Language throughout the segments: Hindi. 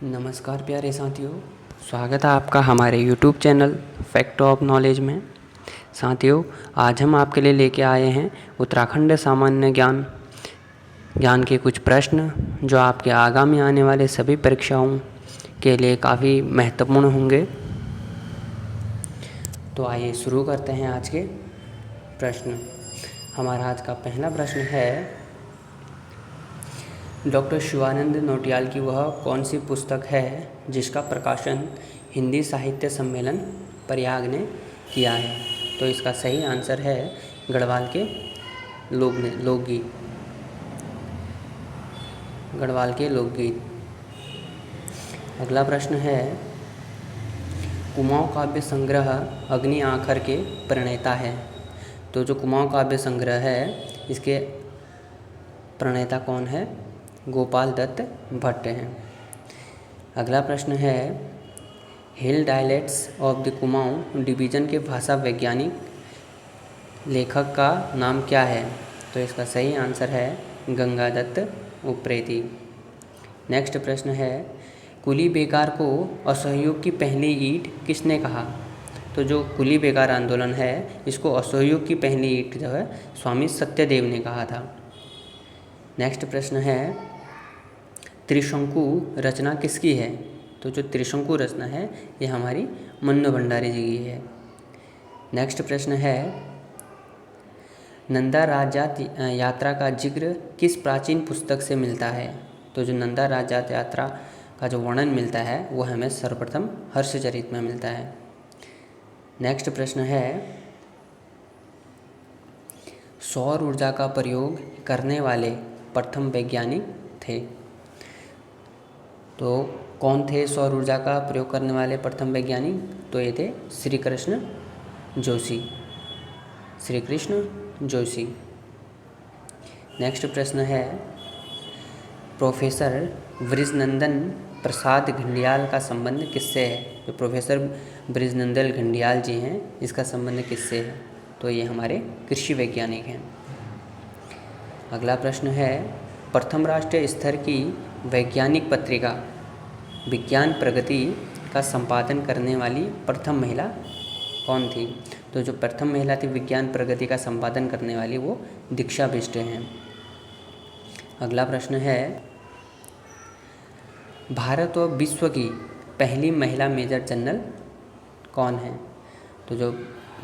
नमस्कार प्यारे साथियों, स्वागत है आपका हमारे YouTube channel fact of knowledge में। साथियों, आज हम आपके लिए लेके आए हैं उत्तराखंड सामान्य ज्ञान के कुछ प्रश्न जो आपके आगामी आने वाले सभी परीक्षाओं के लिए काफ़ी महत्वपूर्ण होंगे। तो आइए शुरू करते हैं आज के प्रश्न। हमारा आज का पहला प्रश्न है, डॉक्टर शिवानंद नौटियाल की वह कौन सी पुस्तक है जिसका प्रकाशन हिंदी साहित्य सम्मेलन प्रयाग ने किया है? तो इसका सही आंसर है गढ़वाल के लोकगीत। गढ़वाल के लोकगीत। अगला प्रश्न है, कुमाऊँ काव्य संग्रह अग्नि आँखर के प्रणेता है। तो जो कुमाऊँ काव्य संग्रह है इसके प्रणेता कौन है? गोपाल दत्त भट्ट हैं। अगला प्रश्न है, hill dialects of the Kumaon division के भाषा वैज्ञानिक लेखक का नाम क्या है? तो इसका सही आंसर है गंगादत्त उप्रेती। नेक्स्ट प्रश्न है, कुली बेगार को असहयोग की पहली ईंट किसने कहा? तो जो कुली बेगार आंदोलन है इसको असहयोग की पहली ईंट जो है स्वामी सत्यदेव ने कहा था। नेक्स्ट प्रश्न है, त्रिशंकु रचना किसकी है? तो जो त्रिशंकु रचना है ये हमारी मन्नू भंडारी जी की है। नेक्स्ट प्रश्न है, नंदा राजात यात्रा का जिक्र किस प्राचीन पुस्तक से मिलता है? तो जो नंदा राजात यात्रा का जो वर्णन मिलता है वो हमें सर्वप्रथम हर्षचरित में मिलता है। नेक्स्ट प्रश्न है, सौर ऊर्जा का प्रयोग करने वाले प्रथम वैज्ञानिक थे। तो कौन थे सौर ऊर्जा का प्रयोग करने वाले प्रथम वैज्ञानिक? तो ये थे श्री कृष्ण जोशी। नेक्स्ट प्रश्न है, प्रोफेसर बृजनंदन प्रसाद घंडियाल का संबंध किससे है? जो प्रोफेसर बृजनंदन घंडियाल जी हैं इसका संबंध किससे है? तो ये हमारे कृषि वैज्ञानिक हैं। अगला प्रश्न है, प्रथम राष्ट्रीय स्तर की वैज्ञानिक पत्रिका विज्ञान प्रगति का संपादन करने वाली प्रथम महिला कौन थी? तो जो प्रथम महिला थी विज्ञान प्रगति का संपादन करने वाली वो दीक्षा बिष्ट हैं। अगला प्रश्न है, भारत और विश्व की पहली महिला मेजर जनरल कौन है? तो जो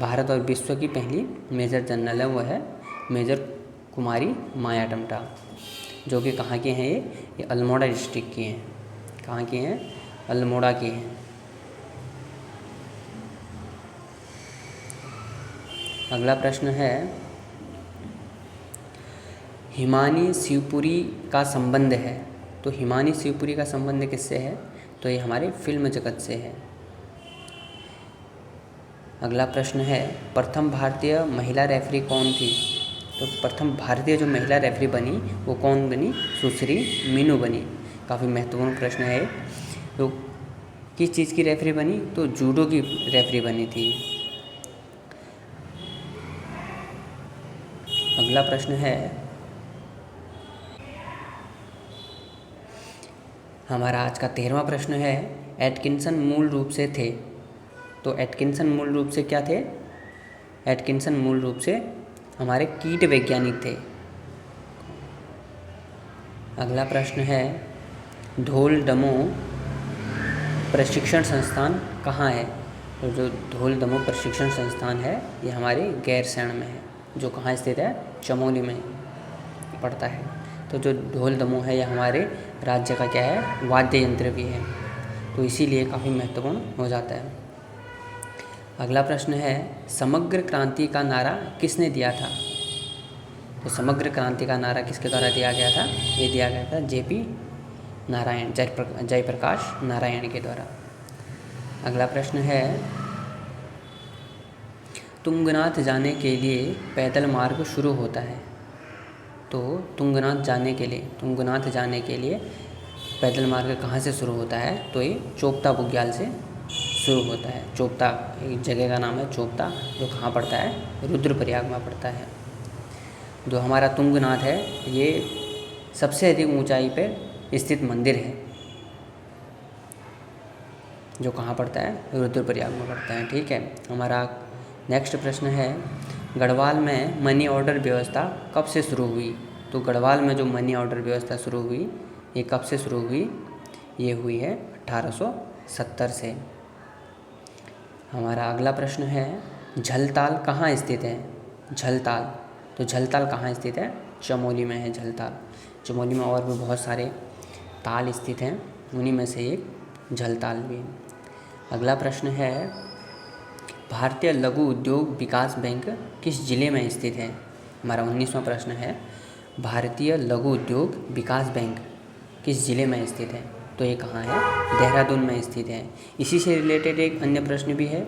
भारत और विश्व की पहली मेजर जनरल है वो है मेजर कुमारी माया टमटा, जो कि कहाँ की हैं? ये अल्मोड़ा डिस्ट्रिक्ट की हैं। कहाँ की हैं? अल्मोड़ा की हैं। अगला प्रश्न है, हिमानी शिवपुरी का संबंध है। तो हिमानी शिवपुरी का संबंध किससे है? तो ये हमारे फिल्म जगत से है। अगला प्रश्न है, प्रथम भारतीय महिला रेफरी कौन थी? तो प्रथम भारतीय जो महिला रेफरी बनी वो कौन बनी? सुश्री मीनू बनी। काफ़ी महत्वपूर्ण प्रश्न है। तो किस चीज़ की रेफरी बनी? तो जूडो की रेफरी बनी थी। अगला प्रश्न है, हमारा आज का 13वां प्रश्न है, एटकिंसन मूल रूप से थे। तो एटकिंसन मूल रूप से क्या थे? एटकिंसन मूल रूप से हमारे कीट वैज्ञानिक थे। अगला प्रश्न है, धौल दमो प्रशिक्षण संस्थान कहाँ है? तो जो धौल दमो प्रशिक्षण संस्थान है ये हमारे गैरसैंण में है, जो कहाँ स्थित है? चमोली में पड़ता है। तो जो ढोल दमो है ये हमारे राज्य का क्या है? वाद्य यंत्र भी है, तो इसीलिए काफ़ी महत्वपूर्ण हो जाता है। अगला प्रश्न है, समग्र क्रांति का नारा किसने दिया था? तो समग्र क्रांति का नारा किसके द्वारा दिया गया था? ये दिया गया था जेपी नारायण, जयप्रकाश नारायण के द्वारा। अगला प्रश्न है, तुंगनाथ जाने के लिए पैदल मार्ग शुरू होता है। तो तुंगनाथ जाने के लिए पैदल मार्ग कहाँ से शुरू होता है? तो ये चोपता बुग्याल से शुरू होता है। चोपता एक जगह का नाम है चोपता, जो कहाँ पड़ता है? रुद्रप्रयाग में पड़ता है। जो हमारा तुंगनाथ है ये सबसे अधिक ऊंचाई पर स्थित मंदिर है। जो कहाँ पड़ता है, रुद्रप्रयाग में पड़ता है। ठीक है, हमारा नेक्स्ट प्रश्न है, गढ़वाल में मनी ऑर्डर व्यवस्था कब से शुरू हुई? तो गढ़वाल में जो मनी ऑर्डर व्यवस्था शुरू हुई, ये कब से शुरू हुई? ये हुई है 1870 से। हमारा अगला प्रश्न है, झलताल कहाँ स्थित है? झलताल, तो झलताल कहाँ स्थित है? चमोली में है झलताल। चमोली में और भी बहुत सारे ताल स्थित हैं, उन्हीं में से एक झलताल भी है। अगला प्रश्न है, भारतीय लघु उद्योग विकास बैंक किस जिले में स्थित है? हमारा 19वां प्रश्न है, भारतीय लघु उद्योग विकास बैंक किस जिले में स्थित है? तो ये कहाँ है? देहरादून में स्थित है। इसी से रिलेटेड एक अन्य प्रश्न भी है,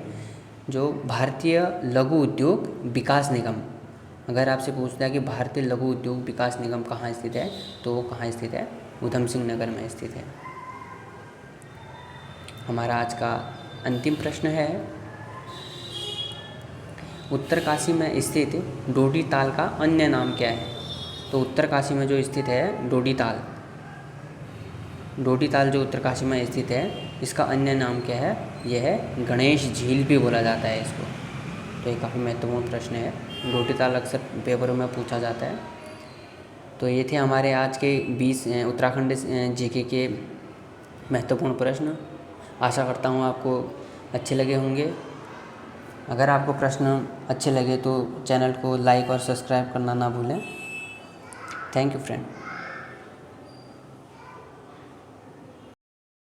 जो भारतीय लघु उद्योग विकास निगम, अगर आपसे पूछता है कि भारतीय लघु उद्योग विकास निगम कहाँ स्थित है, तो वो कहाँ स्थित है? उधम सिंह नगर में स्थित है। हमारा आज का अंतिम प्रश्न है, उत्तरकाशी में स्थित डोडी ताल का अन्य नाम क्या है? तो उत्तरकाशी में जो स्थित है डोडी ताल जो उत्तरकाशी में स्थित है, इसका अन्य नाम क्या है? यह है गणेश झील भी बोला जाता है इसको। तो ये काफ़ी महत्वपूर्ण प्रश्न है, डोडी ताल अक्सर पेपरों में पूछा जाता है। तो ये थे हमारे आज के 20 उत्तराखंड जीके के महत्वपूर्ण प्रश्न। आशा करता हूँ आपको अच्छे लगे होंगे। अगर आपको प्रश्न अच्छे लगे तो चैनल को लाइक और सब्सक्राइब करना ना भूलें। Thank you friend.